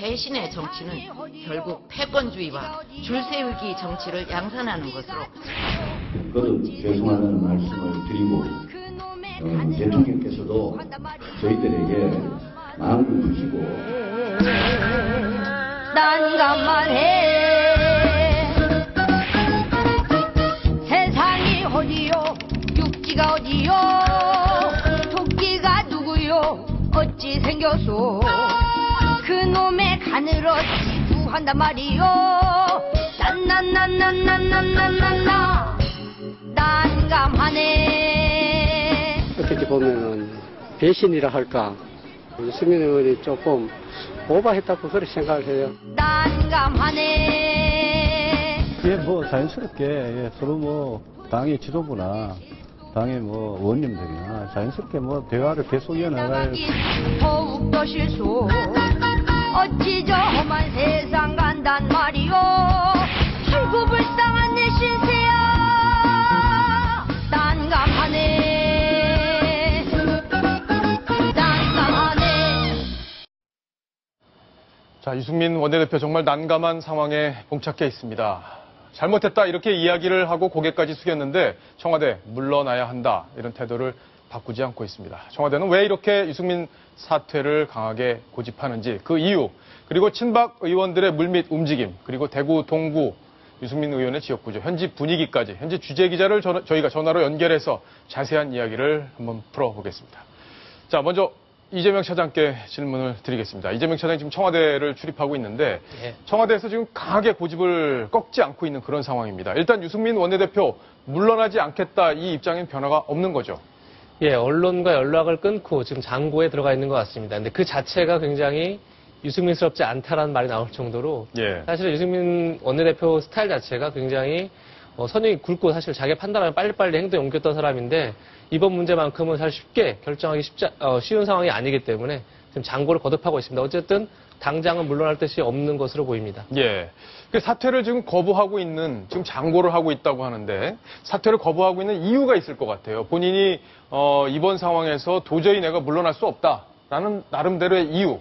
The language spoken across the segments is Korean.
배신의 정치는 결국 패권주의와 줄세우기 정치를 양산하는 것으로 거듭 죄송하다는 말씀을 드리고 대통령께서도 저희들에게 마음을 푸시고 난감만해 세상이 어디요 육지가 어디요 토끼가 누구요 어찌 생겼소 그놈의 간으로 지구한단 말이요 난난난난난난난난나 난감하네. 어떻게 보면은 배신이라 할까 유승민 의원이 조금 오버했다고 그렇게 생각을 해요. 난감하네. 예, 뭐 자연스럽게 서로 뭐 당의 지도부나 당의 뭐 의원님들이나 자연스럽게 뭐 대화를 계속 이어나갈. 더욱더 실소 어찌 저 험한 세상 간단 말이오 아이고 불쌍한 내 신세야 난감하네 난감하네. 자, 유승민 원내대표 정말 난감한 상황에 봉착해 있습니다. 잘못했다 이렇게 이야기를 하고 고개까지 숙였는데 청와대 물러나야 한다 이런 태도를 바꾸지 않고 있습니다. 청와대는 왜 이렇게 유승민 사퇴를 강하게 고집하는지 그 이유 그리고 친박 의원들의 물밑 움직임 그리고 대구 동구 유승민 의원의 지역구조 현지 분위기까지 현지 취재기자를 저희가 전화로 연결해서 자세한 이야기를 한번 풀어보겠습니다. 자, 먼저 이재명 차장께 질문을 드리겠습니다. 이재명 차장이 지금 청와대를 출입하고 있는데 청와대에서 지금 강하게 고집을 꺾지 않고 있는 그런 상황입니다. 일단 유승민 원내대표 물러나지 않겠다 이 입장엔 변화가 없는 거죠. 예, 언론과 연락을 끊고 지금 장고에 들어가 있는 것 같습니다. 근데 그 자체가 굉장히 유승민스럽지 않다라는 말이 나올 정도로 사실 유승민 원내대표 스타일 자체가 굉장히 선이 굵고 사실 자기 판단하면 빨리빨리 행동에 옮겼던 사람인데 이번 문제만큼은 사실 쉽게 결정하기 쉬운 상황이 아니기 때문에 지금 장고를 거듭하고 있습니다. 어쨌든 당장은 물러날 뜻이 없는 것으로 보입니다. 예. 그 사퇴를 지금 거부하고 있는, 지금 장고를 하고 있다고 하는데 사퇴를 거부하고 있는 이유가 있을 것 같아요. 본인이 이번 상황에서 도저히 내가 물러날 수 없다라는 나름대로의 이유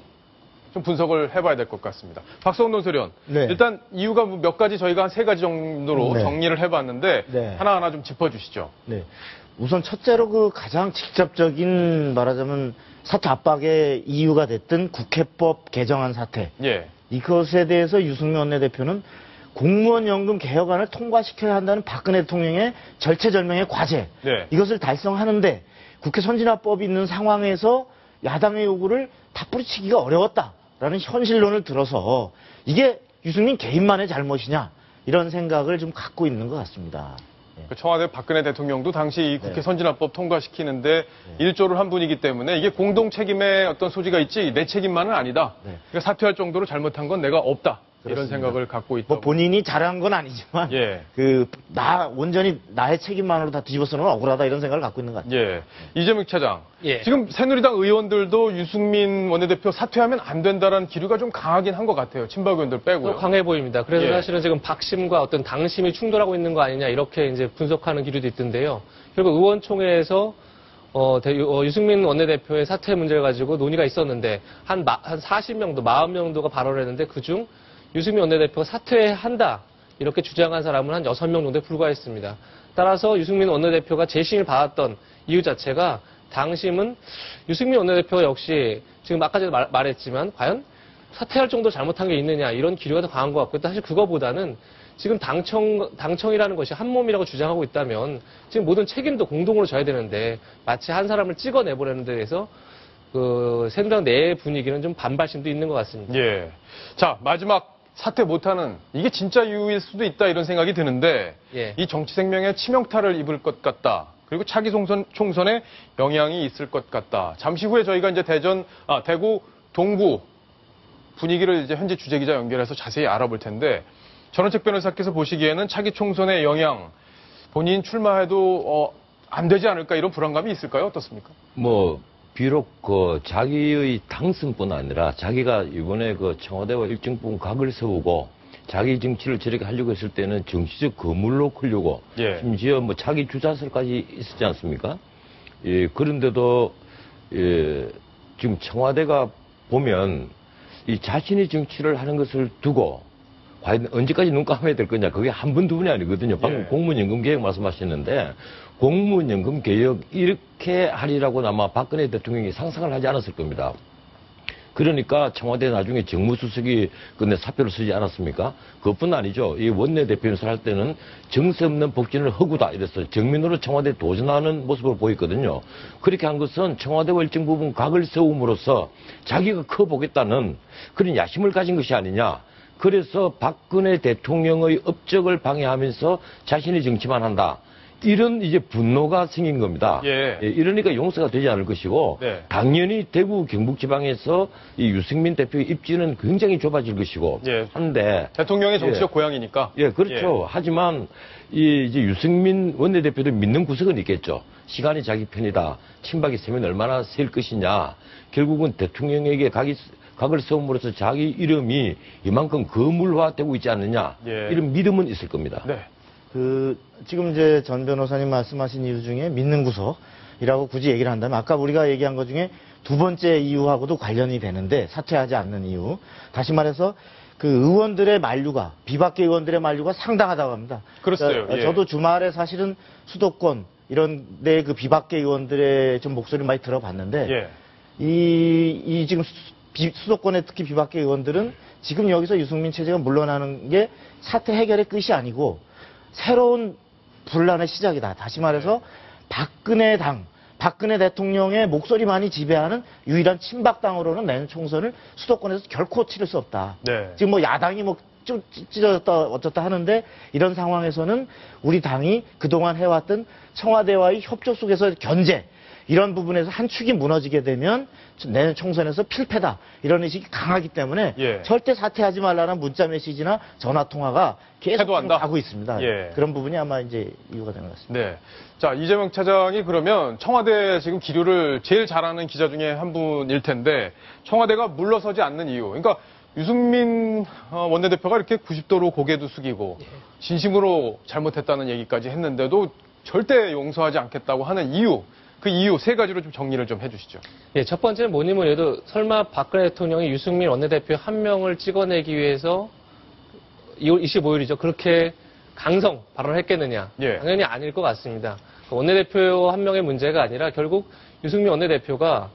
좀 분석을 해봐야 될 것 같습니다. 박성훈 논설위원, 일단 이유가 몇 가지 저희가 한 3가지 정도로 정리를 해봤는데 하나하나 좀 짚어주시죠. 우선 첫째로 그 가장 직접적인 말하자면 사퇴 압박의 이유가 됐던 국회법 개정안 사태. 이것에 대해서 유승민 원내대표는 공무원 연금 개혁안을 통과시켜야 한다는 박근혜 대통령의 절체절명의 과제. 이것을 달성하는데 국회 선진화법이 있는 상황에서 야당의 요구를 다 뿌리치기가 어려웠다라는 현실론을 들어서 이게 유승민 개인만의 잘못이냐 이런 생각을 좀 갖고 있는 것 같습니다. 청와대 박근혜 대통령도 당시 이 국회 선진화법 통과시키는데 일조를 한 분이기 때문에 이게 공동 책임의 어떤 소지가 있지 내 책임만은 아니다. 그러니까 사퇴할 정도로 잘못한 건 내가 없다. 이런 생각을 갖고 있다. 뭐 본인이 잘한 건 아니지만 온전히 나의 책임만으로 다 뒤집어쓰는 건 억울하다 이런 생각을 갖고 있는 것 같아요. 이재명 차장. 지금 새누리당 의원들도 유승민 원내대표 사퇴하면 안 된다라는 기류가 좀 강하긴 한 것 같아요. 친박 의원들 빼고요. 강해 보입니다. 그래서 사실은 지금 박심과 어떤 당심이 충돌하고 있는 거 아니냐 이렇게 이제 분석하는 기류도 있던데요. 결국 의원총회에서 유승민 원내대표의 사퇴 문제를 가지고 논의가 있었는데 한 40명도, 40명도가 발언을 했는데 그중 유승민 원내대표가 사퇴한다 이렇게 주장한 사람은 한 6명 정도에 불과했습니다. 따라서 유승민 원내대표가 재신을 받았던 이유 자체가 당심은 유승민 원내대표가 역시 지금 아까 전에 말했지만 과연 사퇴할 정도 잘못한 게 있느냐 이런 기류가 더 강한 것 같고 사실 그거보다는 지금 당청이라는 것이 한 몸이라고 주장하고 있다면 지금 모든 책임도 공동으로 져야 되는데 마치 한 사람을 찍어내보려는 데 대해서 새누리당 내 분위기는 좀 반발심도 있는 것 같습니다. 자, 마지막 사퇴 못하는 이게 진짜 이유일 수도 있다 이런 생각이 드는데 이 정치 생명에 치명타를 입을 것 같다. 그리고 차기 총선에 영향이 있을 것 같다. 잠시 후에 저희가 이제 대구 동구 분위기를 이제 현재 주재기자 연결해서 자세히 알아볼 텐데 전원책 변호사께서 보시기에는 차기 총선의 영향 본인 출마해도 안 되지 않을까 이런 불안감이 있을까요? 어떻습니까? 비록 자기의 당선뿐 아니라 자기가 이번에 청와대와 일정 부분 각을 세우고 자기 정치를 저렇게 하려고 했을 때는 정치적 거물로 크려고 심지어 자기 주자설까지 있었지 않습니까? 그런데도 지금 청와대가 보면 이 자신의 정치를 하는 것을 두고 과연 언제까지 눈 감아야 될 거냐. 그게 한 번, 두 번이 아니거든요. 방금 예. 공무원연금 개혁 말씀하셨는데 공무원연금 개혁 이렇게 하리라고 아마 박근혜 대통령이 상상을 하지 않았을 겁니다. 그러니까 청와대 나중에 정무수석이 근데 사표를 쓰지 않았습니까? 그것뿐 아니죠. 이 원내대표연설 할 때는 정세 없는 복진을 허구다 이랬어요. 정면으로 청와대에 도전하는 모습을 보였거든요. 그렇게 한 것은 청와대와 일정 부분 각을 세움으로써 자기가 커보겠다는 그런 야심을 가진 것이 아니냐. 그래서 박근혜 대통령의 업적을 방해하면서 자신의 정치만 한다. 이런 이제 분노가 생긴 겁니다. 예. 이러니까 용서가 되지 않을 것이고 네. 당연히 대구 경북지방에서 이 유승민 대표의 입지는 굉장히 좁아질 것이고 예. 한데 대통령의 정치적 고향이니까. 예, 그렇죠. 예. 하지만 이 이제 유승민 원내대표도 믿는 구석은 있겠죠. 시간이 자기 편이다. 친박이 세면 얼마나 셀 것이냐. 결국은 대통령에게 각을 세움으로써 자기 이름이 이만큼 거물화되고 있지 않느냐. 예. 이런 믿음은 있을 겁니다. 네. 지금 이제 전 변호사님 말씀하신 이유 중에 믿는 구석이라고 굳이 얘기를 한다면 아까 우리가 얘기한 것 중에 두 번째 이유하고도 관련이 되는데 사퇴하지 않는 이유. 다시 말해서 그 의원들의 만류가 비박계 의원들의 만류가 상당하다고 합니다. 그렇어요. 예. 저도 주말에 사실은 수도권 이런 데 그 비박계 의원들의 좀 목소리를 많이 들어봤는데 예. 이 지금 수도권의 특히 비박계 의원들은 지금 여기서 유승민 체제가 물러나는 게 사태 해결의 끝이 아니고 새로운 분란의 시작이다. 다시 말해서 박근혜 대통령의 목소리만이 지배하는 유일한 친박당으로는 내년 총선을 수도권에서 결코 치를 수 없다. 네. 지금 뭐 야당이 뭐 좀 찢어졌다 어쩌다 하는데 이런 상황에서는 우리 당이 그동안 해왔던 청와대와의 협조 속에서 견제 이런 부분에서 한 축이 무너지게 되면 내년 총선에서 필패다. 이런 의식이 강하기 때문에 예. 절대 사퇴하지 말라는 문자 메시지나 전화 통화가 계속 태도한다? 가고 있습니다. 예. 그런 부분이 아마 이제 이유가 되는 것 같습니다. 네. 자, 이재명 차장이 그러면 청와대 지금 기류를 제일 잘하는 기자 중에 한 분일 텐데 청와대가 물러서지 않는 이유. 그러니까 유승민 원내대표가 이렇게 90도로 고개도 숙이고 진심으로 잘못했다는 얘기까지 했는데도 절대 용서하지 않겠다고 하는 이유. 그 이유 세 가지로 좀 정리를 좀 해주시죠. 예, 첫 번째는 뭐니 뭐니 해도 설마 박근혜 대통령이 유승민 원내대표 한 명을 찍어내기 위해서 2월 25일이죠. 그렇게 강성 발언을 했겠느냐. 예. 당연히 아닐 것 같습니다. 원내대표 한 명의 문제가 아니라 결국 유승민 원내대표가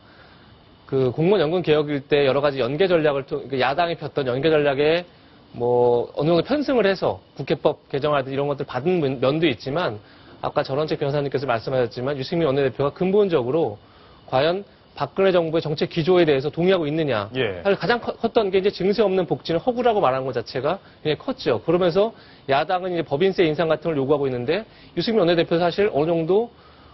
그 공무원 연금 개혁일 때 여러 가지 연계 전략을 야당이 폈던 연계 전략에 뭐 어느 정도 편승을 해서 국회법 개정하듯 이런 것들 받은 면도 있지만 아까 전원책 변호사님께서 말씀하셨지만 유승민 원내대표가 근본적으로 과연 박근혜 정부의 정책 기조에 대해서 동의하고 있느냐. 예. 사실 가장 컸던 게 이제 증세 없는 복지는 허구라고 말하는 것 자체가 굉장히 컸죠. 그러면서 야당은 이제 법인세 인상 같은 걸 요구하고 있는데 유승민 원내대표 사실 어느 정도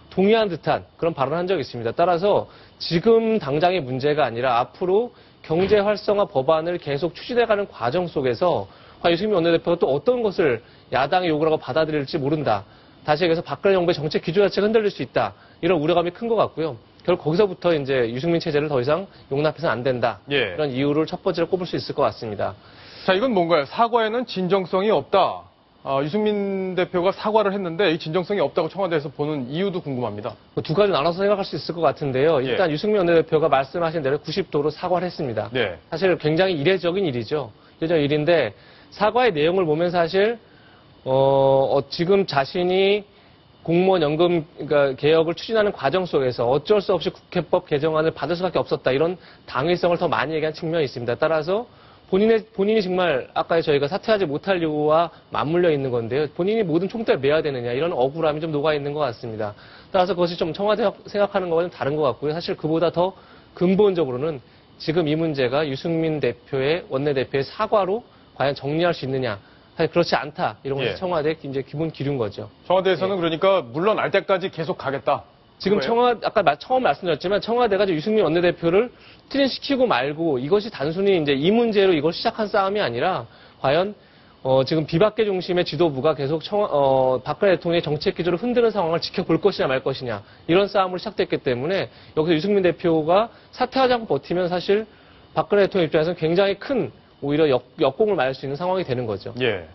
동의한 듯한 그런 발언을 한 적이 있습니다. 따라서 지금 당장의 문제가 아니라 앞으로 경제 활성화 법안을 계속 추진해가는 과정 속에서 유승민 원내대표가 또 어떤 것을 야당의 요구라고 받아들일지 모른다. 다시 얘기해서 박근혜 정부의 정책 기조 자체가 흔들릴 수 있다. 이런 우려감이 큰 것 같고요. 결국 거기서부터 이제 유승민 체제를 더 이상 용납해서는 안 된다. 예. 이런 이유를 첫 번째로 꼽을 수 있을 것 같습니다. 자, 이건 뭔가요? 사과에는 진정성이 없다. 유승민 대표가 사과를 했는데 이 진정성이 없다고 청와대에서 보는 이유도 궁금합니다. 두 가지 나눠서 생각할 수 있을 것 같은데요. 일단 유승민 원내대표가 말씀하신 대로 90도로 사과를 했습니다. 네. 사실 굉장히 이례적인 일이죠. 이례적인 일인데 사과의 내용을 보면 사실 지금 자신이 공무원 연금 그러니까 개혁을 추진하는 과정 속에서 어쩔 수 없이 국회법 개정안을 받을 수밖에 없었다. 이런 당위성을 더 많이 얘기한 측면이 있습니다. 따라서 본인이 정말 아까 저희가 사퇴하지 못할 이유와 맞물려 있는 건데요. 본인이 모든 총대를 메야 되느냐 이런 억울함이 좀 녹아 있는 것 같습니다. 따라서 그것이 좀 청와대 생각하는 것과는 다른 것 같고요. 사실 그보다 더 근본적으로는 지금 이 문제가 유승민 대표의 원내대표의 사과로 과연 정리할 수 있느냐. 사실 그렇지 않다. 이런 것이 청와대의 이제 기본 기류인 거죠. 청와대에서는 그러니까 물러날 때까지 계속 가겠다. 지금 아까 처음 말씀드렸지만 청와대가 유승민 원내대표를 트림시키고 말고 이것이 단순히 이제 이 문제로 이걸 시작한 싸움이 아니라 과연 지금 비박계 중심의 지도부가 계속 박근혜 대통령의 정책 기조를 흔드는 상황을 지켜볼 것이냐 말 것이냐 이런 싸움으로 시작됐기 때문에 여기서 유승민 대표가 사퇴하지 않고 버티면 사실 박근혜 대통령 입장에서는 굉장히 큰 오히려 역공을 맞을 수 있는 상황이 되는 거죠. 예.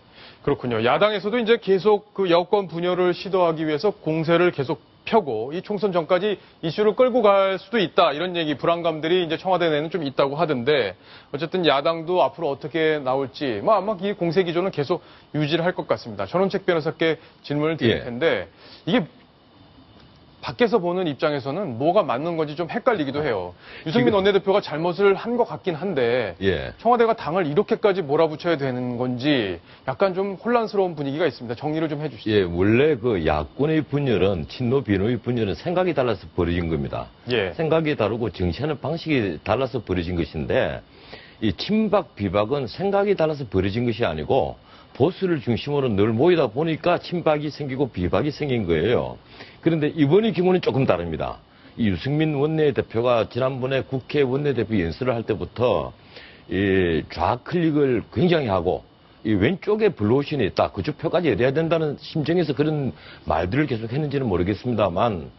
그렇군요. 야당에서도 이제 계속 그 여권 분열을 시도하기 위해서 공세를 계속 펴고 이 총선 전까지 이슈를 끌고 갈 수도 있다 이런 얘기 불안감들이 이제 청와대 내에는 좀 있다고 하던데 어쨌든 야당도 앞으로 어떻게 나올지 뭐 아마 이 공세 기조는 계속 유지를 할 것 같습니다. 전원책 변호사께 질문을 드릴 텐데 이게 밖에서 보는 입장에서는 뭐가 맞는 건지 좀 헷갈리기도 해요. 유승민 원내대표가 잘못을 한 것 같긴 한데 청와대가 당을 이렇게까지 몰아붙여야 되는 건지 약간 좀 혼란스러운 분위기가 있습니다. 정리를 좀 해주시죠. 예, 원래 그 야권의 분열은 친노 비노의 분열은 생각이 달라서 벌어진 겁니다. 생각이 다르고 정치하는 방식이 달라서 벌어진 것인데 이 친박 비박은 생각이 달라서 벌어진 것이 아니고 보수를 중심으로 늘 모이다 보니까 친박이 생기고 비박이 생긴 거예요. 그런데 이번의 경우는 조금 다릅니다. 이 유승민 원내대표가 지난번에 국회 원내대표 연설을 할 때부터 이 좌클릭을 굉장히 하고 이 왼쪽에 블루오션이 있다. 그쪽 표까지 열어야 된다는 심정에서 그런 말들을 계속 했는지는 모르겠습니다만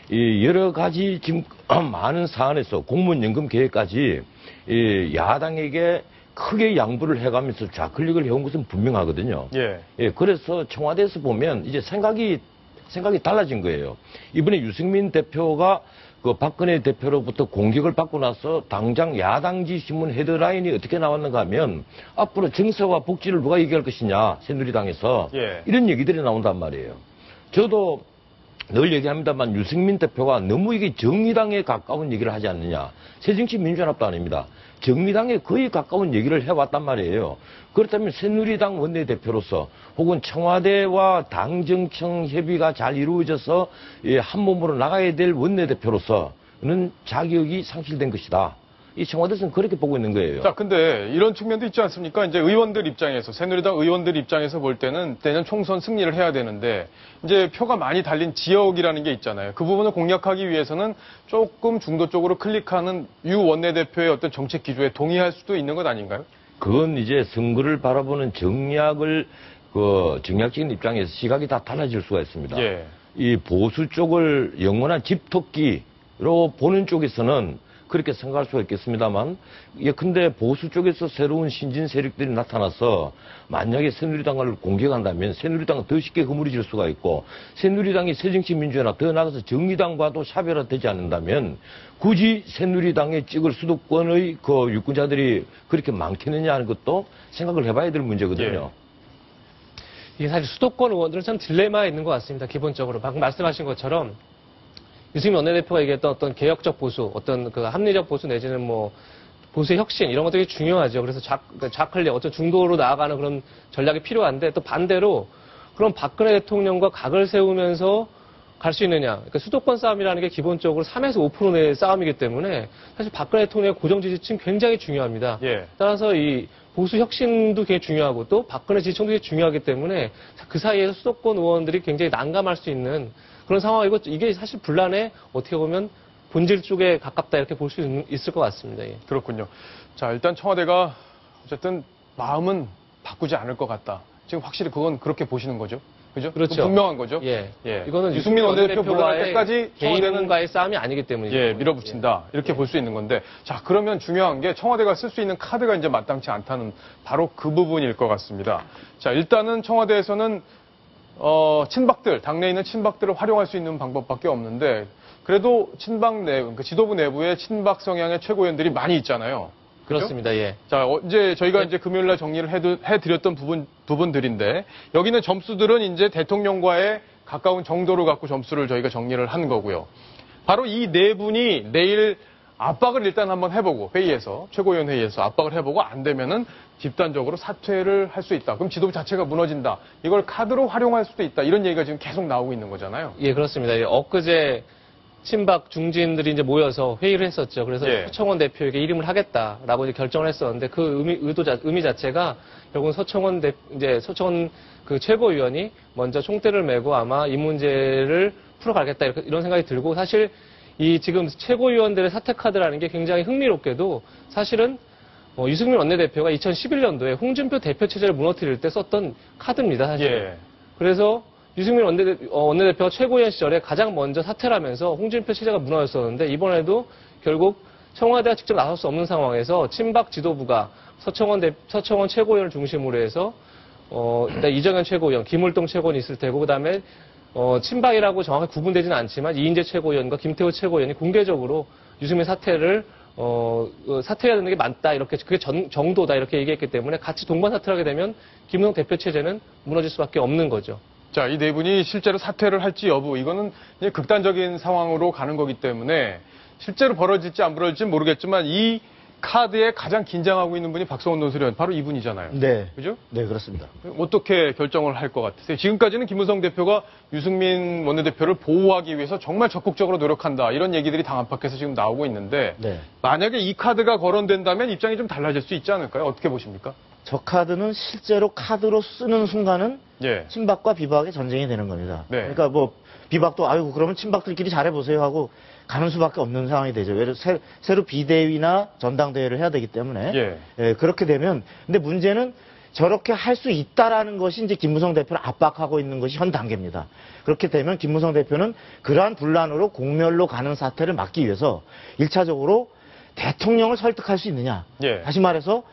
이 여러 가지 지금 많은 사안에서 공무원연금 계획까지 이 야당에게 크게 양보를 해가면서 좌클릭을 해온 것은 분명하거든요. 그래서 청와대에서 보면 이제 생각이 달라진 거예요. 이번에 유승민 대표가 그 박근혜 대표로부터 공격을 받고 나서 당장 야당지 신문 헤드라인이 어떻게 나왔는가 하면 앞으로 정서와 복지를 누가 얘기할 것이냐 새누리당에서 이런 얘기들이 나온단 말이에요. 저도 늘 얘기합니다만 유승민 대표가 너무 이게 정의당에 가까운 얘기를 하지 않느냐. 새정치민주연합도 아닙니다. 정의당에 거의 가까운 얘기를 해왔단 말이에요. 그렇다면 새누리당 원내대표로서 혹은 청와대와 당정청 협의가 잘 이루어져서 한 몸으로 나가야 될 원내대표로서는 자격이 상실된 것이다. 이 청와대에서는 그렇게 보고 있는 거예요. 자, 근데 이런 측면도 있지 않습니까? 이제 의원들 입장에서, 새누리당 의원들 입장에서 볼 때는 내년 총선 승리를 해야 되는데, 이제 표가 많이 달린 지역이라는 게 있잖아요. 그 부분을 공략하기 위해서는 조금 중도 쪽으로 클릭하는 유 원내대표의 어떤 정책 기조에 동의할 수도 있는 것 아닌가요? 그건 이제 선거를 바라보는 정략적인 입장에서 시각이 다 달라질 수가 있습니다. 이 보수 쪽을 영원한 집토끼로 보는 쪽에서는 그렇게 생각할 수가 있겠습니다만, 근데 보수 쪽에서 새로운 신진 세력들이 나타나서 만약에 새누리당을 공격한다면 새누리당은 더 쉽게 허물어질 수가 있고, 새누리당이 새정치민주연합 더 나아가서 정의당과도 차별화되지 않는다면 굳이 새누리당에 찍을 수도권의 그 유권자들이 그렇게 많겠느냐 하는 것도 생각을 해봐야 될 문제거든요. 이게 사실 수도권 의원들은 참 딜레마에 있는 것 같습니다. 기본적으로 방금 말씀하신 것처럼 유승민 원내대표가 얘기했던 어떤 개혁적 보수, 어떤 그 합리적 보수 내지는 뭐 보수의 혁신 이런 것들이 중요하죠. 그래서 좌클릭, 어떤 중도로 나아가는 그런 전략이 필요한데 또 반대로 그럼 박근혜 대통령과 각을 세우면서 갈 수 있느냐. 그러니까 수도권 싸움이라는 게 기본적으로 3에서 5% 내의 싸움이기 때문에 사실 박근혜 대통령의 고정 지지층 굉장히 중요합니다. 따라서 이 보수 혁신도 굉장히 중요하고 또 박근혜 지지층도 굉장히 중요하기 때문에 그 사이에서 수도권 의원들이 굉장히 난감할 수 있는 그런 상황이고 이게 사실 분란의 어떻게 보면 본질 쪽에 가깝다 이렇게 볼 수 있을 것 같습니다. 그렇군요. 자, 일단 청와대가 어쨌든 마음은 바꾸지 않을 것 같다. 지금 확실히 그건 그렇게 보시는 거죠? 그죠? 그렇죠. 분명한 거죠? 이거는 유승민 원내대표 물러날 때까지 개인과의 싸움이 아니기 때문이죠. 밀어붙인다. 이렇게 볼 수 있는 건데. 자, 그러면 중요한 게 청와대가 쓸 수 있는 카드가 이제 마땅치 않다는 바로 그 부분일 것 같습니다. 자, 일단은 청와대에서는 친박들, 당내에 있는 친박들을 활용할 수 있는 방법밖에 없는데, 그래도 친박 그러니까 지도부 내부에 친박 성향의 최고위원들이 많이 있잖아요. 그렇습니다. 자, 이제 저희가 이제 금요일 날 정리를 해드렸던 부분들인데, 여기는 점수들은 이제 대통령과의 가까운 정도를 갖고 점수를 저희가 정리를 한 거고요. 바로 이 네 분이 내일 압박을 일단 한번 해보고, 회의에서, 최고위원 회의에서 압박을 해보고, 안 되면은 집단적으로 사퇴를 할 수 있다. 그럼 지도부 자체가 무너진다. 이걸 카드로 활용할 수도 있다. 이런 얘기가 지금 계속 나오고 있는 거잖아요. 그렇습니다. 엊그제 친박 중진들이 이제 모여서 회의를 했었죠. 그래서 서청원 대표에게 이름을 하겠다라고 이제 결정을 했었는데 그 의미 자체가 결국은 서청원 그 최고위원이 먼저 총대를 메고 아마 이 문제를 풀어가겠다 이런 생각이 들고 사실 이 지금 최고위원들의 사퇴 카드라는 게 굉장히 흥미롭게도 사실은 유승민 원내대표가 2011년도에 홍준표 대표 체제를 무너뜨릴 때 썼던 카드입니다, 사실. 그래서 유승민 원내대표가 최고위원 시절에 가장 먼저 사퇴를 하면서 홍준표 체제가 무너졌었는데 이번에도 결국 청와대가 직접 나설 수 없는 상황에서 친박 지도부가 서청원 최고위원을 중심으로 해서 일단 이정현 최고위원, 김울동 최고위원이 있을 테고 그다음에 친박이라고 정확히 구분되지는 않지만 이인재 최고위원과 김태호 최고위원이 공개적으로 유승민 사퇴를 사퇴해야 되는 게 맞다 이렇게 그게 정도다 이렇게 얘기했기 때문에 같이 동반 사퇴를 하게 되면 김무성 대표 체제는 무너질 수밖에 없는 거죠. 자, 이 네 분이 실제로 사퇴를 할지 여부 이거는 이제 극단적인 상황으로 가는 거기 때문에 실제로 벌어질지 안 벌어질지 모르겠지만 이 카드에 가장 긴장하고 있는 분이 박성원 논설위원 바로 이분이잖아요. 네. 그죠? 네, 그렇습니다. 어떻게 결정을 할 것 같으세요? 지금까지는 김무성 대표가 유승민 원내대표를 보호하기 위해서 정말 적극적으로 노력한다. 이런 얘기들이 당 안팎에서 지금 나오고 있는데 네. 만약에 이 카드가 거론된다면 입장이 좀 달라질 수 있지 않을까요? 어떻게 보십니까? 저 카드는 실제로 카드로 쓰는 순간은 예. 친박과 비박의 전쟁이 되는 겁니다. 네. 그러니까 뭐 비박도 아이고 그러면 친박들끼리 잘해보세요 하고 가는 수밖에 없는 상황이 되죠. 왜냐면 새로 비대위나 전당대회를 해야 되기 때문에 예, 그렇게 되면 근데 문제는 저렇게 할 수 있다라는 것이 이제 김무성 대표를 압박하고 있는 것이 현 단계입니다. 그렇게 되면 김무성 대표는 그러한 분란으로 공멸로 가는 사태를 막기 위해서 1차적으로 대통령을 설득할 수 있느냐. 예. 다시 말해서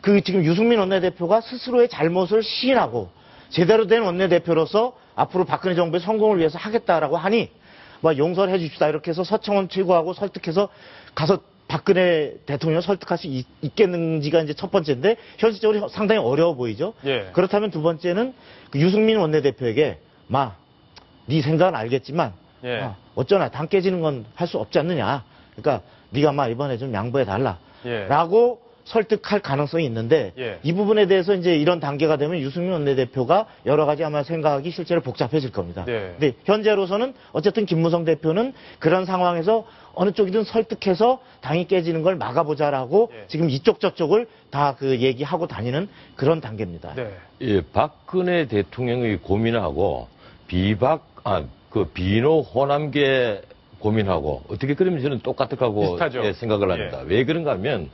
그 지금 유승민 원내대표가 스스로의 잘못을 시인하고 제대로 된 원내대표로서 앞으로 박근혜 정부의 성공을 위해서 하겠다라고 하니 뭐 용서를 해 줍시다 이렇게 해서 서청원 최고하고 설득해서 가서 박근혜 대통령을 설득할 수 있겠는지가 이제 첫 번째인데 현실적으로 상당히 어려워 보이죠. 예. 그렇다면 두 번째는 그 유승민 원내대표에게 네 생각은 알겠지만 예. 어쩌나 당 깨지는 건 할 수 없지 않느냐. 그러니까 네가 이번에 좀 양보해 달라. 예. 라고 설득할 가능성이 있는데 예. 이 부분에 대해서 이제 이런 단계가 되면 유승민 원내대표가 여러 가지 아마 생각이 실제로 복잡해질 겁니다. 네. 근데 현재로서는 어쨌든 김무성 대표는 그런 상황에서 어느 쪽이든 설득해서 당이 깨지는 걸 막아보자라고 예. 지금 이쪽 저쪽을 다 그 얘기하고 다니는 그런 단계입니다. 네. 예, 박근혜 대통령의 고민하고 비노 호남계 고민하고 어떻게 그러면 저는 똑같을 거라고 생각을 합니다. 예. 왜 그런가 하면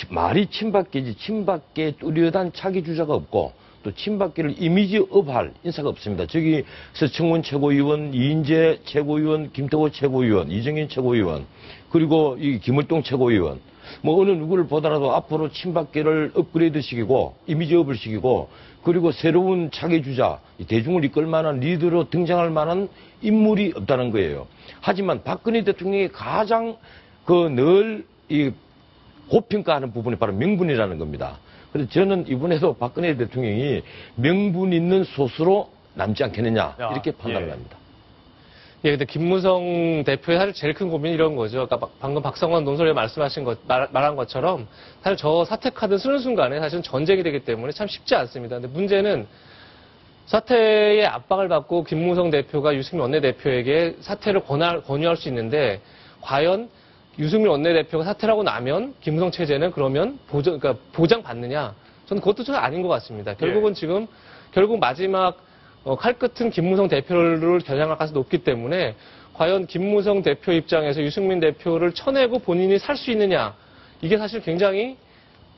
말이 친박계지 친박계 뚜렷한 차기 주자가 없고 또 친박계를 이미지업할 인사가 없습니다. 저기 서청원 최고위원, 이인재 최고위원, 김태호 최고위원, 이정현 최고위원 그리고 이 김을동 최고위원 뭐 어느 누구를 보더라도 앞으로 친박계를 업그레이드 시키고 이미지업을 시키고 그리고 새로운 차기 주자, 대중을 이끌 만한 리더로 등장할 만한 인물이 없다는 거예요. 하지만 박근혜 대통령이 가장 늘 고평가하는 부분이 바로 명분이라는 겁니다. 그래서 저는 이번에도 박근혜 대통령이 명분 있는 소수로 남지 않겠느냐 이렇게 판단을 합니다. 예, 근데 김무성 대표의 사실 제일 큰 고민이 이런 거죠. 그러니까 방금 박성원 논설위원 말한 것처럼 사실 저 사퇴 카드 쓰는 순간에 사실은 전쟁이 되기 때문에 참 쉽지 않습니다. 근데 문제는 사퇴의 압박을 받고 김무성 대표가 유승민 원내대표에게 사퇴를 권유할 수 있는데 과연 유승민 원내대표가 사퇴를 하고 나면 김무성 체제는 그러면 보장받느냐? 저는 그것도 좀 아닌 것 같습니다. 결국은 지금 결국 마지막 칼끝은 김무성 대표를 겨냥할 가능성이 높기 때문에 과연 김무성 대표 입장에서 유승민 대표를 쳐내고 본인이 살 수 있느냐? 이게 사실 굉장히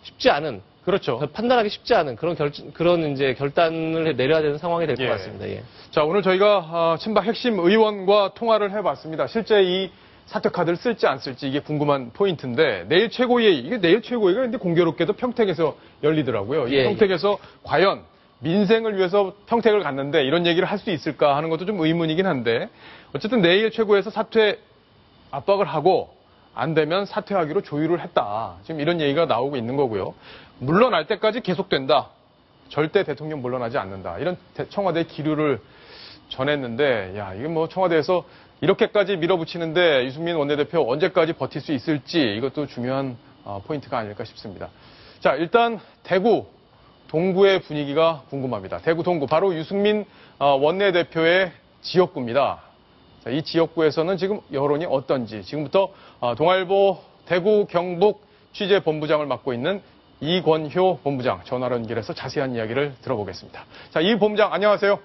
쉽지 않은 그렇죠. 판단하기 쉽지 않은 그런 이제 결단을 내려야 되는 상황이 될 것 같습니다. 예. 자, 오늘 저희가 친박 핵심 의원과 통화를 해봤습니다. 실제 이 사퇴 카드를 쓸지 안 쓸지 이게 궁금한 포인트인데 내일 최고위가 근데 공교롭게도 평택에서 열리더라고요. 이 평택에서 과연 민생을 위해서 평택을 갔는데 이런 얘기를 할 수 있을까 하는 것도 좀 의문이긴 한데 어쨌든 내일 최고에서 사퇴 압박을 하고 안 되면 사퇴하기로 조율을 했다. 지금 이런 얘기가 나오고 있는 거고요. 물러날 때까지 계속된다. 절대 대통령 물러나지 않는다. 이런 청와대의 기류를 전했는데 이게 뭐 청와대에서 이렇게까지 밀어붙이는데 유승민 원내대표 언제까지 버틸 수 있을지 이것도 중요한 포인트가 아닐까 싶습니다. 자, 일단 대구 동구의 분위기가 궁금합니다. 대구 동구 바로 유승민 원내대표의 지역구입니다. 자, 이 지역구에서는 지금 여론이 어떤지 지금부터 동아일보 대구 경북 취재본부장을 맡고 있는 이권효 본부장 전화로 연결해서 자세한 이야기를 들어보겠습니다. 자, 이 본부장 안녕하세요.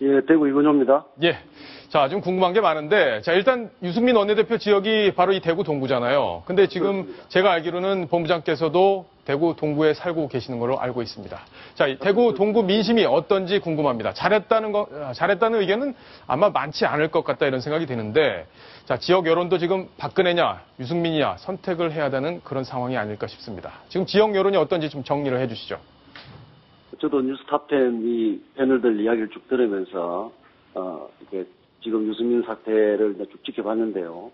예, 대구 이권효입니다. 예. 자, 좀 궁금한 게 많은데, 자, 일단 유승민 원내대표 지역이 바로 이 대구 동구잖아요. 근데 지금 그렇습니다. 제가 알기로는 본부장께서도 대구 동구에 살고 계시는 걸로 알고 있습니다. 자, 이 대구 동구 민심이 어떤지 궁금합니다. 잘했다는 의견은 아마 많지 않을 것 같다 이런 생각이 드는데, 자, 지역 여론도 지금 박근혜냐, 유승민이냐 선택을 해야 되는 그런 상황이 아닐까 싶습니다. 지금 지역 여론이 어떤지 좀 정리를 해주시죠. 저도 뉴스탑10 이 패널들 이야기를 쭉 들으면서 이렇게 지금 유승민 사태를 이제 쭉 지켜봤는데요.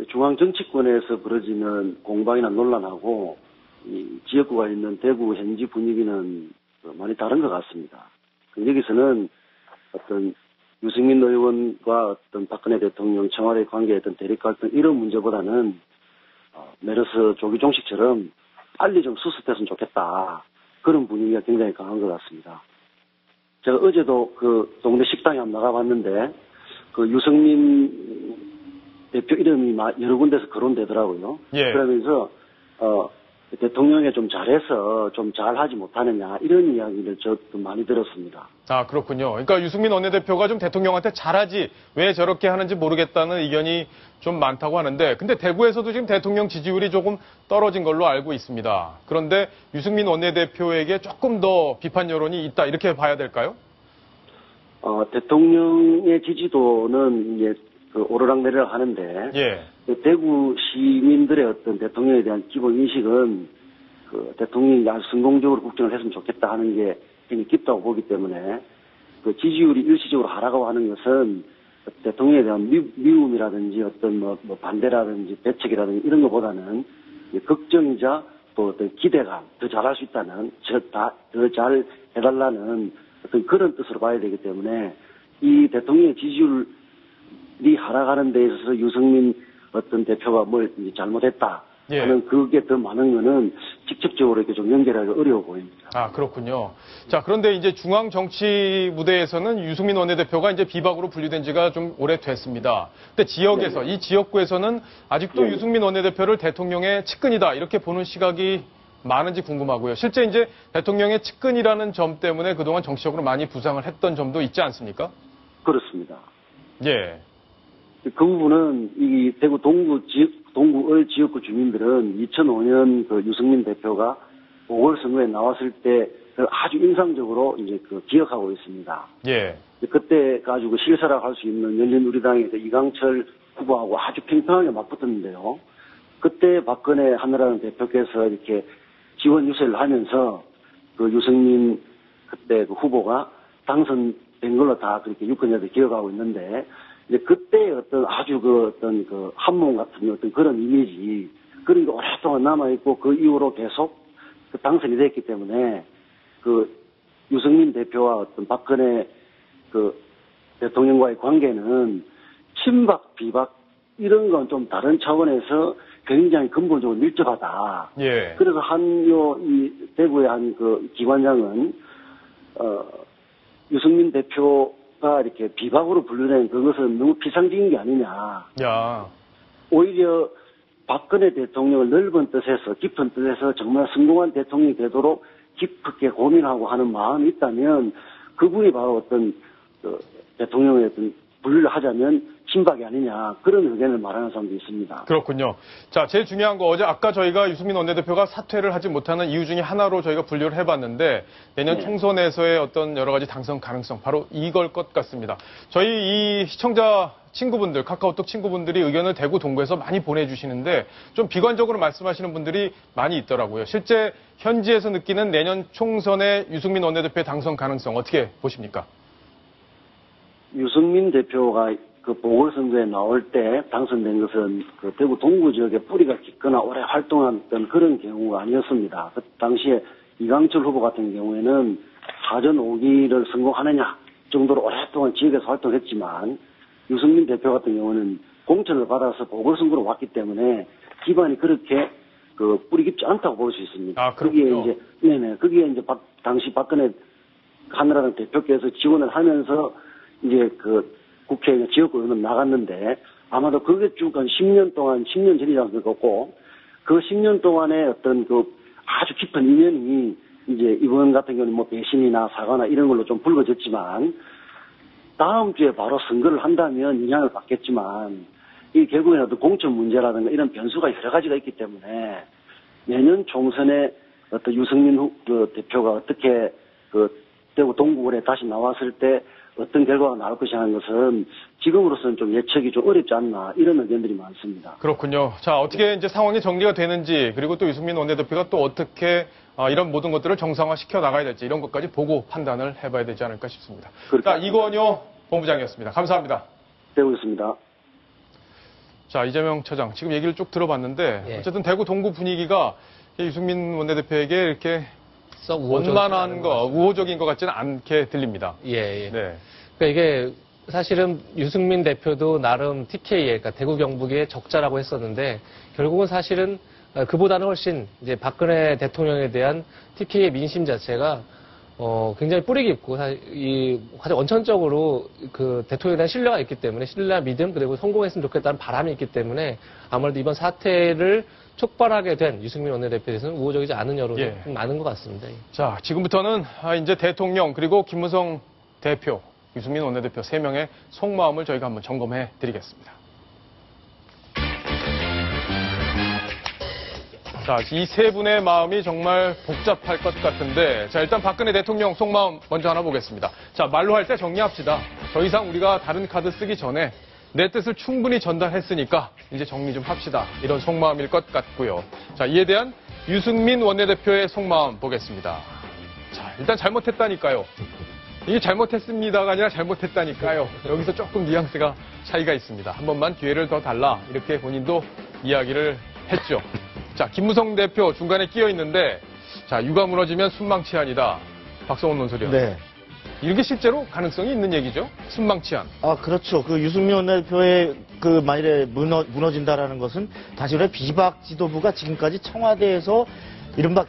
중앙 정치권에서 벌어지는 공방이나 논란하고 이 지역구가 있는 대구 현지 분위기는 많이 다른 것 같습니다. 여기서는 어떤 유승민 의원과 어떤 박근혜 대통령 청와대 관계의 어떤 대립 갈등 이런 문제보다는 메르스 조기종식처럼 빨리 좀 수습됐으면 좋겠다. 그런 분위기가 굉장히 강한 것 같습니다. 제가 어제도 그 동네 식당에 한번 나가봤는데 그 유승민 대표 이름이 여러 군데서 거론되더라고요. 예. 그러면서 대통령에 좀 잘해서 좀 잘하지 못하느냐 이런 이야기를 저도 많이 들었습니다. 아, 그렇군요. 그러니까 유승민 원내대표가 좀 대통령한테 잘하지 왜 저렇게 하는지 모르겠다는 의견이 좀 많다고 하는데 근데 대구에서도 지금 대통령 지지율이 조금 떨어진 걸로 알고 있습니다. 그런데 유승민 원내대표에게 조금 더 비판 여론이 있다 이렇게 봐야 될까요? 대통령의 지지도는 이제 그 오르락내리락 하는데 예. 대구 시민들의 어떤 대통령에 대한 기본 인식은 그 대통령이 아주 성공적으로 국정을 했으면 좋겠다 하는 게 굉장히 깊다고 보기 때문에 그 지지율이 일시적으로 하락하고 하는 것은 대통령에 대한 미움이라든지 어떤 뭐 반대라든지 대책이라든지 이런 것보다는 걱정이자 또 어떤 기대감, 더 잘할 수 있다는, 더 잘 해달라는 어떤 그런 뜻으로 봐야 되기 때문에 이 대통령의 지지율이 하락하는 데 있어서 유승민 어떤 대표가 뭘 잘못했다 하는 그게 더 많은 거는 직접적으로 이렇게 좀 연결하기 어려워 보입니다. 아, 그렇군요. 자, 그런데 이제 중앙 정치 무대에서는 유승민 원내대표가 이제 비박으로 분류된 지가 좀 오래됐습니다. 근데 지역에서, 이 지역구에서는 아직도 유승민 원내대표를 대통령의 측근이다 이렇게 보는 시각이 많은지 궁금하고요. 실제 이제 대통령의 측근이라는 점 때문에 그동안 정치적으로 많이 부상을 했던 점도 있지 않습니까? 그렇습니다. 예. 그 부분은 이 대구 동구을 지역구 주민들은 2005년 그 유승민 대표가 보궐선거에 나왔을 때 아주 인상적으로 이제 그 기억하고 있습니다. 예. 그때 가지고 실사락할 수 있는 열린우리당의 이강철 후보하고 아주 팽팽하게 맞붙었는데요. 그때 박근혜 한나라당 대표께서 이렇게 지원 유세를 하면서 그 유승민 그때 그 후보가 당선된 걸로 다 그렇게 유권자들 기억하고 있는데 이제 그때 어떤 아주 그 어떤 그 한몸 같은 어떤 그런 이미지 그런 게 오랫동안 남아있고 그 이후로 계속 그 당선이 됐기 때문에 그 유승민 대표와 어떤 박근혜 그 대통령과의 관계는 친박, 비박 이런 건 좀 다른 차원에서 굉장히 근본적으로 밀접하다. 예. 그래서 이 대구의 한 그 기관장은 유승민 대표가 이렇게 비박으로 분류된 그것은 너무 피상적인 게 아니냐. 야. 오히려 박근혜 대통령을 넓은 뜻에서 깊은 뜻에서 정말 성공한 대통령이 되도록 깊게 고민하고 하는 마음이 있다면 그분이 바로 어떤 대통령의 어떤 분류를 하자면 친박이 아니냐 그런 의견을 말하는 사람도 있습니다. 그렇군요. 자, 제일 중요한 거 어제 아까 저희가 유승민 원내대표가 사퇴를 하지 못하는 이유 중에 하나로 저희가 분류를 해봤는데 내년 총선에서의 어떤 여러 가지 당선 가능성 바로 이걸 것 같습니다. 저희 이 시청자 친구분들, 카카오톡 친구분들이 의견을 대구 동구에서 많이 보내주시는데 좀 비관적으로 말씀하시는 분들이 많이 있더라고요. 실제 현지에서 느끼는 내년 총선의 유승민 원내대표의 당선 가능성 어떻게 보십니까? 유승민 대표가 그 보궐선거에 나올 때 당선된 것은 그 대구 동구 지역에 뿌리가 깊거나 오래 활동했던 그런 경우가 아니었습니다. 그 당시에 이강철 후보 같은 경우에는 사전 5기를 성공하느냐 정도로 오랫동안 지역에서 활동했지만 유승민 대표 같은 경우는 공천을 받아서 보궐선거로 왔기 때문에 기반이 그렇게 그 뿌리 깊지 않다고 볼 수 있습니다. 아, 그렇군요. 거기에 이제 당시 박근혜 한나라당 대표께서 지원을 하면서 이제 그 국회 지역구 의원 나갔는데 아마도 그게 쭉 한 10년 동안, 10년 전이라고 그랬고 그 10년 동안에 어떤 그 아주 깊은 인연이 이제 이번 같은 경우는 뭐 배신이나 사과나 이런 걸로 좀 불거졌지만 다음 주에 바로 선거를 한다면 영향을 받겠지만 이 결국에는 어떤 공천 문제라든가 이런 변수가 여러 가지가 있기 때문에 내년 총선에 어떤 유승민 그 대표가 어떻게 그 대구 동구에 다시 나왔을 때 어떤 결과가 나올 것이라는 것은 지금으로서는 좀 예측이 좀 어렵지 않나 이런 의견들이 많습니다. 그렇군요. 자, 어떻게 이제 상황이 정리가 되는지 그리고 또 유승민 원내대표가 또 어떻게 이런 모든 것들을 정상화시켜 나가야 될지 이런 것까지 보고 판단을 해봐야 되지 않을까 싶습니다. 자, 이건효 본부장이었습니다. 감사합니다. 되고 있습니다. 자, 이재명 처장, 지금 얘기를 쭉 들어봤는데 예. 어쨌든 대구 동구 분위기가 유승민 원내대표에게 이렇게 썩 원만한 우호적인 것 같지는 않게 들립니다. 예. 네. 그러니까 이게 사실은 유승민 대표도 나름 TK에, 그러니까 대구 경북의 적자라고 했었는데 결국은 사실은 그보다는 훨씬 이제 박근혜 대통령에 대한 TK의 민심 자체가 굉장히 뿌리 깊고 가장 원천적으로 그 대통령에 대한 신뢰가 있기 때문에 신뢰와 믿음 그리고 성공했으면 좋겠다는 바람이 있기 때문에 아무래도 이번 사태를 촉발하게 된 유승민 원내대표에 대해서는 우호적이지 않은 여론이 좀 많은 것 같습니다. 자, 지금부터는 이제 대통령 그리고 김무성 대표, 유승민 원내대표 3명의 속마음을 저희가 한번 점검해 드리겠습니다. 자, 이 세 분의 마음이 정말 복잡할 것 같은데, 자, 일단 박근혜 대통령 속마음 먼저 하나 보겠습니다. 자, 말로 할 때 정리합시다. 더 이상 우리가 다른 카드 쓰기 전에 내 뜻을 충분히 전달했으니까 이제 정리 좀 합시다. 이런 속마음일 것 같고요. 자, 이에 대한 유승민 원내대표의 속마음 보겠습니다. 자, 일단 잘못했다니까요. 이게 잘못했습니다가 아니라 잘못했다니까요. 여기서 조금 뉘앙스가 차이가 있습니다. 한 번만 기회를 더 달라. 이렇게 본인도 이야기를 했죠. 자, 김무성 대표 중간에 끼어 있는데, 자, 유가 무너지면 순망치안이다. 박성원 논설위원. 네. 이게 실제로 가능성이 있는 얘기죠? 순망치안. 그렇죠. 그 유승민 원내대표의 그 만일에 무너진다라는 것은 다시 말해 비박 지도부가 지금까지 청와대에서 이른바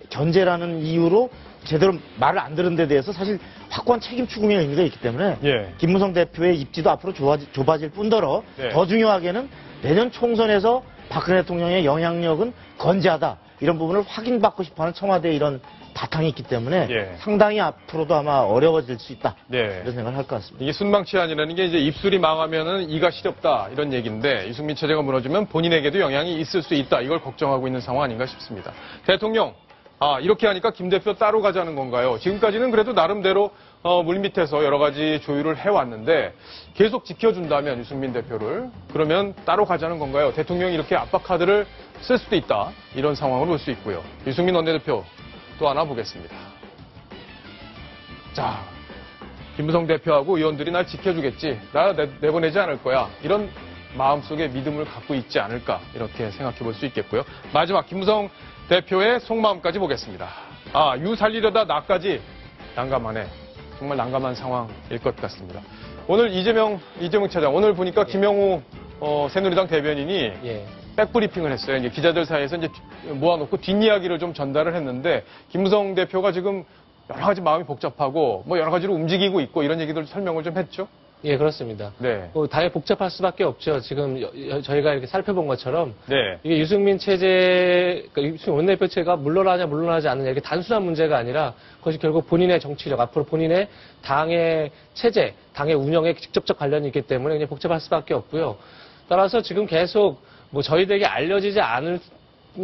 견제라는 이유로 제대로 말을 안 들은 데 대해서 사실 확고한 책임 추궁의 의미가 있기 때문에 김무성 대표의 입지도 앞으로 좁아질 뿐더러 더 중요하게는 내년 총선에서 박근혜 대통령의 영향력은 건재하다. 이런 부분을 확인받고 싶어하는 청와대의 이런 바탕이 있기 때문에 상당히 앞으로도 아마 어려워질 수 있다. 이런 생각을 할 것 같습니다. 이게 순망치안이라는 게 이제 입술이 망하면은 이가 시렵다 이런 얘기인데 유승민 체제가 무너지면 본인에게도 영향이 있을 수 있다. 이걸 걱정하고 있는 상황 아닌가 싶습니다. 대통령, 이렇게 하니까 김 대표 따로 가자는 건가요? 지금까지는 그래도 나름대로 물밑에서 여러 가지 조율을 해왔는데 계속 지켜준다면 유승민 대표를 그러면 따로 가자는 건가요? 대통령이 이렇게 압박 카드를 쓸 수도 있다. 이런 상황을 볼 수 있고요. 유승민 원내대표 또 하나 보겠습니다. 자, 김무성 대표하고 의원들이 날 지켜주겠지. 나 내보내지 않을 거야. 이런 마음속에 믿음을 갖고 있지 않을까 이렇게 생각해 볼 수 있겠고요. 마지막 김무성 대표의 속마음까지 보겠습니다. 유 살리려다 나까지 난감하네. 정말 난감한 상황일 것 같습니다. 오늘 이재명 차장 오늘 보니까 김영우 새누리당 대변인이 백브리핑을 했어요. 이제 기자들 사이에서 이제 모아놓고 뒷이야기를 좀 전달을 했는데 김무성 대표가 지금 여러 가지 마음이 복잡하고 뭐 여러 가지로 움직이고 있고 이런 얘기들 설명을 좀 했죠. 예, 그렇습니다. 당연히 복잡할 수밖에 없죠. 지금 저희가 이렇게 살펴본 것처럼 이게 유승민 체제, 그러니까 유승민 원내대표체가 물러나지 않느냐 이게 단순한 문제가 아니라 그것이 결국 본인의 정치력, 앞으로 본인의 당의 체제, 당의 운영에 직접적 관련이 있기 때문에 그냥 복잡할 수밖에 없고요. 따라서 지금 계속 뭐 저희들에게 알려지지 않을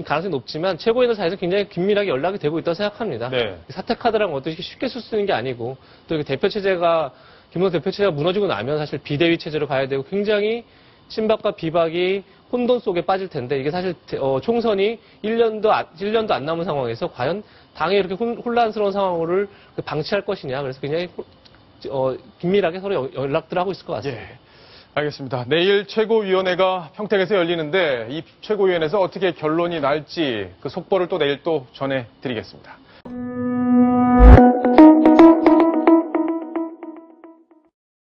가능성이 높지만 최고위원 사이에서 굉장히 긴밀하게 연락이 되고 있다고 생각합니다. 사퇴 카드라는 것도 쉽게 쓰는 게 아니고 또 이렇게 대표 체제가 김무성 대표 체제가 무너지고 나면 사실 비대위 체제로 가야 되고 굉장히 친박과 비박이 혼돈 속에 빠질 텐데 이게 사실 총선이 1년도 안 남은 상황에서 과연 당에 이렇게 혼란스러운 상황을 방치할 것이냐. 그래서 굉장히 긴밀하게 서로 연락들을 하고 있을 것 같습니다. 알겠습니다. 내일 최고위원회가 평택에서 열리는데 이 최고위원회에서 어떻게 결론이 날지 그 속보를 또 내일 또 전해드리겠습니다.